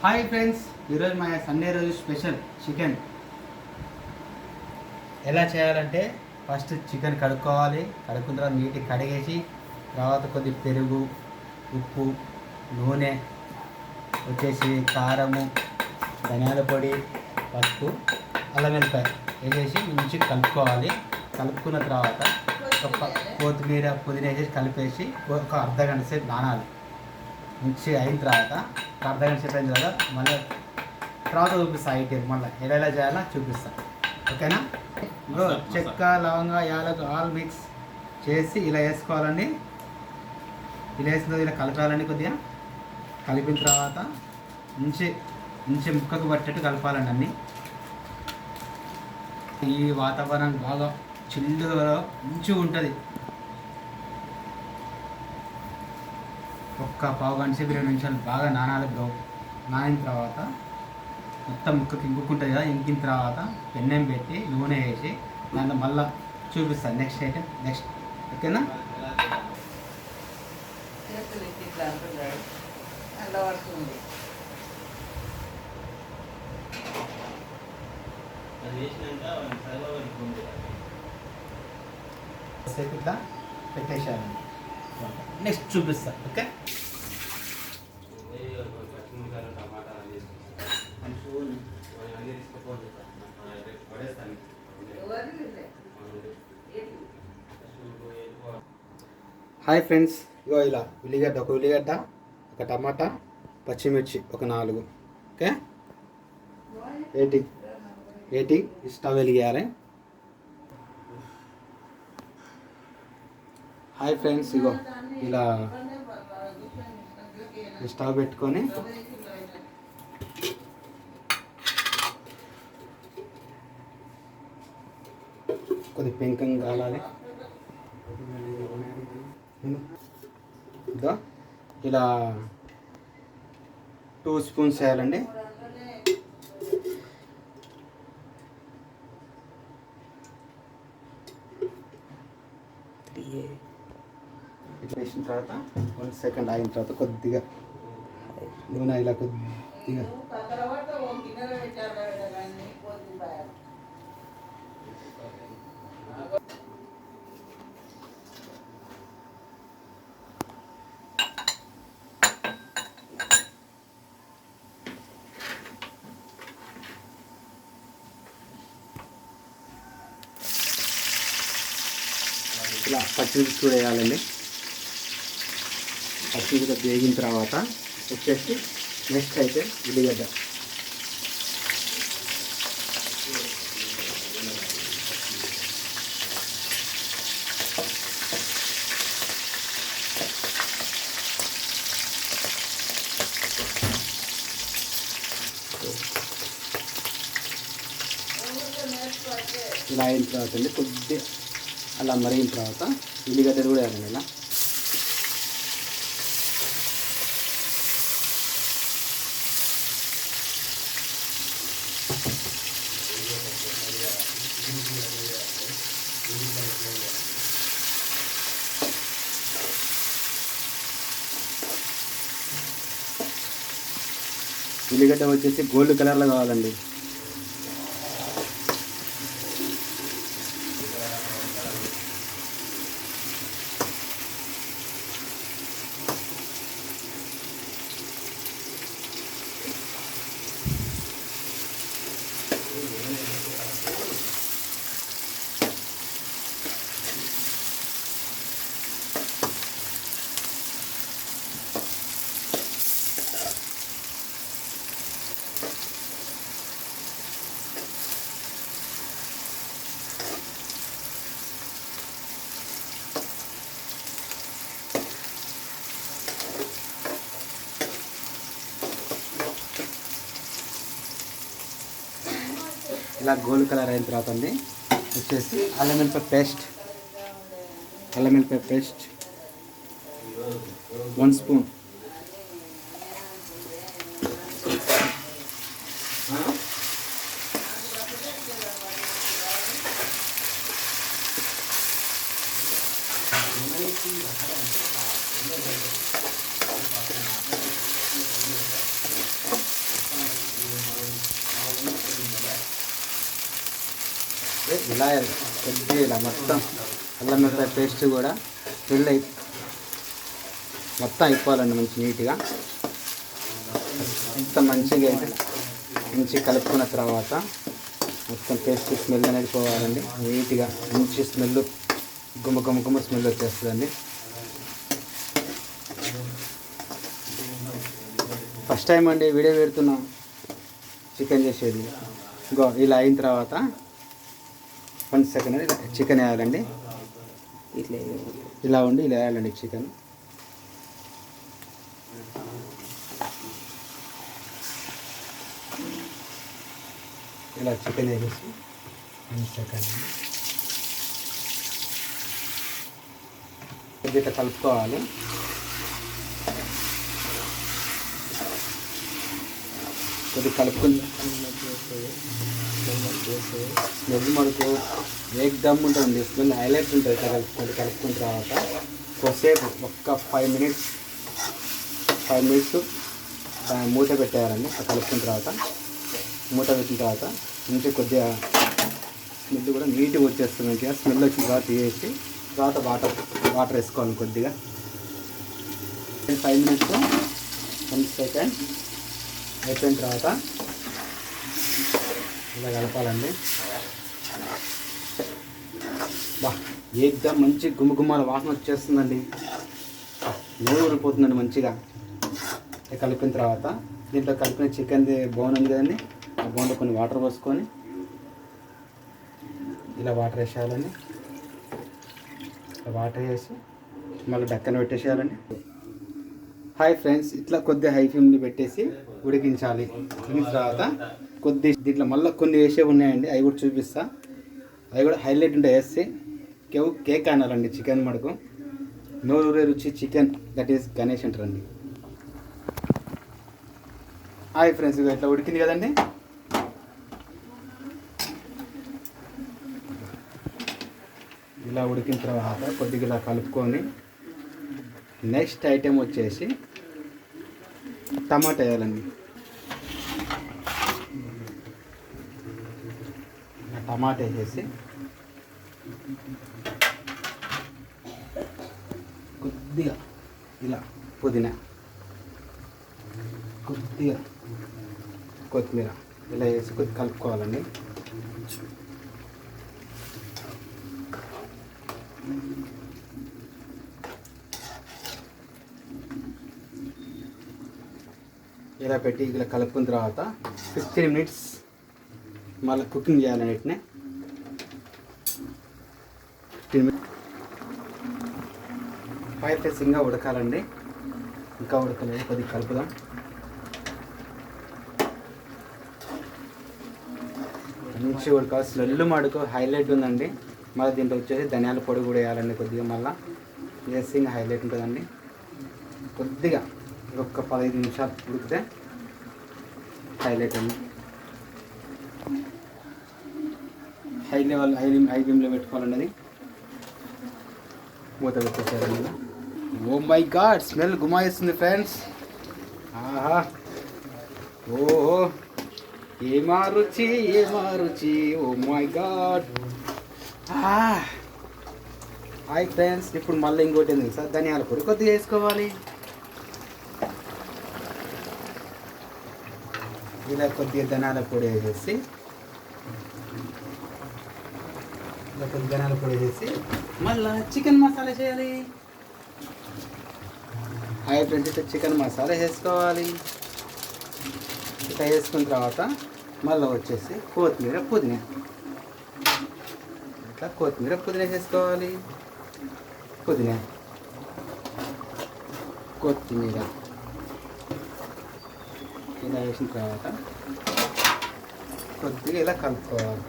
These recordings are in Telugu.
హాయ్ ఫ్రెండ్స్, ఈరోజు మా సండే రోజు స్పెషల్ చికెన్. ఎలా చేయాలంటే ఫస్ట్ చికెన్ కడుక్కోవాలి. కడుక్కున్న తర్వాత నీట్గా కడిగేసి తర్వాత కొద్ది పెరుగు, ఉప్పు, నూనె, వచ్చేసి కారము, ధనియాల పొడి, పసుపు, అల్లం వెల్లిపాయ వేసేసి మంచిగా కలుపుకోవాలి. కలుపుకున్న తర్వాత ఒక కొత్తిమీర, పుదీనా వేసేసి కలిపేసి ఒక అర్ధగంట సేపు నానాలి. మంచిగా అయిన తర్వాత అర్ధగంట సేపు అయిన తర్వాత మళ్ళీ తర్వాత చూపిస్తాను. ఐటెం మళ్ళీ ఎలా చేయాలో చూపిస్తాను. ఓకేనా బ్రో? చెక్క, లవంగా, యాలకు ఆల్ మిక్స్ చేసి ఇలా వేసుకోవాలండి. ఇలా వేసిన తర్వాత ఇలా కలపాలండి. కొద్దిగా కలిపిన తర్వాత మంచి ముక్కకు పట్టేట్టు కలపాలండి అన్నీ. ఈ వాతావరణం బాగా చిల్లుగా మంచిగా ఉంటుంది. ఒక్క పావు గంట సేపు 20 నిమిషాలు బాగా నానాలి బ్రో. నానిన తర్వాత మొత్తం ముక్కకి ఇంకుకుంటుంది కదా. ఇంకిన తర్వాత పెన్నెం పెట్టి నూనె వేసి దాంట్లో మళ్ళీ చూపిస్తాను నెక్స్ట్ ఐటెం. నెక్స్ట్ ఓకేనా? సేపు ఇట్లా పెట్టేసాను. నెక్స్ట్ చూపిస్తా. ఓకే, హాయ్ ఫ్రెండ్స్, ఇగో ఇలా ఒక ఉల్లిగడ్డ, ఒక టమాటా, పచ్చిమిర్చి ఒక 4. ఓకే, వేటి స్టవ్ వెలిగేయాలి. హాయ్ ఫ్రెండ్స్, ఇగో ఇలా స్టవ్ పెట్టుకొని కొద్ది పెంకంగా కాలాలి. ఇలా 2 స్పూన్స్ వేయాలండి. ఇట్లా వేసిన తర్వాత 1 సెకండ్ ఆగిన తర్వాత కొద్దిగా నూనె ఇలా కొద్దిగా ఇలా పచ్చిమిర్చి కూడా వేయాలండి. పచ్చిమిర్చి వేగిన తర్వాత వచ్చేసి నెక్స్ట్ అయితే ఉల్లిగడ్డ. ఇలా అయిన తర్వాత అండి కొద్దిగా అలా మరిగిన తర్వాత ఉల్లిగడ్డలు కూడా వేయాలండి. ఇలా ఉల్లిగడ్డ వచ్చేసి గోల్డ్ కలర్లో కావాలండి. ఇలా గోల్డ్ కలర్ అయిన తర్వాత అండి వచ్చేసి అల్లం వెల్లిపాయ పేస్ట్ 1 స్పూన్. ఇలా కొద్దిగా ఇలా మొత్తం అల్లం మిరపకాయ పేస్ట్ కూడా స్మెల్ మొత్తం అయిపోవాలండి మంచి నీట్గా. మొత్తం మంచిగా కలుపుకున్న తర్వాత మొత్తం పేస్ట్ స్మెల్ అనేది పోవాలండి. నీట్గా మంచి స్మెల్ గుమ్మ స్మెల్ వచ్చేస్తుందండి. ఫస్ట్ టైం అండి వీడియో పెడుతున్నాం చికెన్ చేసేది. ఇలా అయిన తర్వాత 1 సెకండ్ ఇలా చికెన్ వేయాలండి. ఇలా వేయాలండి చికెన్. ఇలా చికెన్ వేసేసి 1 సెకండ్ కొద్దిగా కలుపుకోవాలి. కొద్దిగా కలుపుకుని స్మెల్ మనకు ఏకదమ్ ఉంటుంది, స్మెల్ హైలైట్ ఉంటుంది. కలుపుకున్న తర్వాత కొద్దిసేపు ఒక్క 5 మినిట్స్ మూత పెట్టేయాలండి. కలుపుకున్న తర్వాత మూత పెట్టిన తర్వాత మంచిగా కొద్దిగా స్మెల్ కూడా నీట్గా వచ్చేస్తుంది. మంచిగా స్మెల్ వచ్చిన తర్వాత తీసేసి తర్వాత వాటర్ వేసుకోవాలి కొద్దిగా. 5 మినిట్స్ 1 సెకండ్ అయిపోయిన తర్వాత ఇలా కలపాలండి. ఏకదమ్ మంచి గుమ్మల వాసన వచ్చేస్తుందండి. నూనె ఊరిపోతుందండి మంచిగా. కలిపిన తర్వాత దీంట్లో కలిపిన చికెన్ది బోన్ ఉంది కదండి, ఆ బోన్లో కొన్ని వాటర్ పోసుకొని ఇలా వాటర్ వేసేయాలండి. వాటర్ వేసి మళ్ళీ డక్కన పెట్టేసేయాలండి. హాయ్ ఫ్రెండ్స్, ఇట్లా కొద్దిగా హై ఫ్లేమ్ని పెట్టేసి ఉడికించాలి. ఉడికిన తర్వాత దీంట్లో మళ్ళీ కొన్ని వేసే ఉన్నాయండి, అవి కూడా చూపిస్తా. అవి కూడా హైలైట్ ఉంటాయి. వేస్తే కేక్ అనాలండి చికెన్ మటుకు. నోరూరే రుచి చికెన్, దట్ ఈస్ గణేష్ అంటారండి. హాయ్ ఫ్రెండ్స్, ఇట్లా ఉడికింది కదండి. ఇలా ఉడికిన తర్వాత కొద్దిగా ఇలా కలుపుకొని నెక్స్ట్ ఐటెం వచ్చేసి టమాటా వేయాలండి. టమాటా వేసేసి కొద్దిగా ఇలా పుదీనా, కొద్దిగా కొత్తిమీర ఇలా వేసి కొద్దిగా కలుపుకోవాలండి. ఇలా పెట్టి ఇలా కలుపుకున్న తర్వాత 15 మినిట్స్ మళ్ళీ కుకింగ్ చేయాలి. వీటిని 15 మినిట్స్ 5 మినిట్స్ ఇంకా ఉడకాలండి. ఇంకా ఉడకలేదు, కొద్దిగా కలుపుదాం. మంచి ఉడకాలి. స్మెల్ మడుకు హైలైట్ ఉందండి. మళ్ళీ దీంట్లో వచ్చేసి ధనియాల పొడి కూడా వేయాలండి కొద్దిగా. మళ్ళీ వేసి ఇంకా హైలైట్ ఉంటుందండి. కొద్దిగా ఇంకొక 15 నిమిషాలు ఉడికితే హైలైట్ అండి. హై ఫ్లేమ్లో పెట్టుకోవాలండి. అది మూత పెట్టేసారండి. ఓ మై గాడ్, స్మెల్ గుమాయిస్తుంది ఫ్రెండ్స్. ఆహా, ఓహో, ఏమా రుచి, oh my god. Hi friends, ఇప్పుడు మళ్ళీ ఇంకోటి ఏంది సార్, ధనియాల పొడి కొద్దిగా వేసుకోవాలి. ఇలా కొద్దిగా ధనియాల పొడి వేసేసి మళ్ళీ చికెన్ మసాలా చేయాలి. హాయ్ ఫ్రెండ్స్, ఇట్లా చికెన్ మసాలా వేసుకోవాలి. ఇట్లా వేసుకున్న తర్వాత మళ్ళీ వచ్చేసి కొత్తిమీర పుదీనా, ఇట్లా కొత్తిమీర పుదీనా వేసుకోవాలి. కొత్తిమీర ఇలా వేసిన తర్వాత కొద్దిగా ఇలా కలుపుకోవాలి.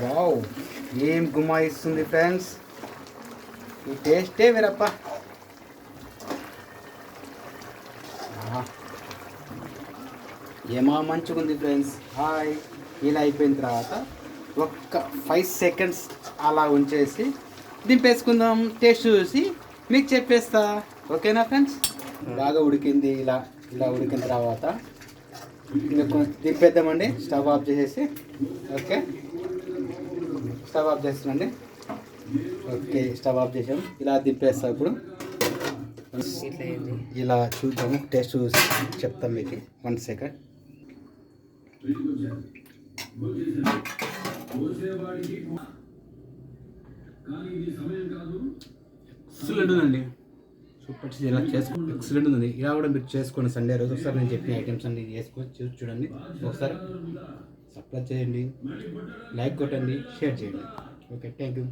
వావ్, ఏం గుమాయిస్తుంది ఫ్రెండ్స్, ఈ టేస్టే వేరప్ప. ఏమా మంచిగుంది ఫ్రెండ్స్. హాయ్, ఇలా అయిపోయిన తర్వాత ఒక్క 5 సెకండ్స్ అలా ఉంచేసి దింపేసుకుందాం. టేస్ట్ చూసి మీకు చెప్పేస్తా, ఓకేనా ఫ్రెండ్స్. బాగా ఉడికింది. ఇలా ఉడికిన తర్వాత ఇంకా కొంచెం దింపేద్దామండి. స్టవ్ ఆఫ్ చేసేసి. ఓకే, స్టవ్ ఆఫ్ చేస్తానండి. ఓకే, స్టవ్ ఆఫ్ చేసాం. ఇలా దింపేస్తాం. ఇప్పుడు ఇలా చూద్దాము, టేస్ట్ చూసి చెప్తాం మీకు. 1 సెకండ్. ఎక్సలెంట్ ఉందండి. సూపర్. ఇలా ఎక్సలెంట్ ఉంది. ఇలా కూడా మీరు చేసుకోండి సండే రోజు. ఒకసారి నేను చెప్పిన ఐటమ్స్ అన్ని చూసి చూడండి. ఒకసారి సబ్స్క్రైబ్ చేయండి, లైక్ కొట్టండి, షేర్ చేయండి. Okay, thank you.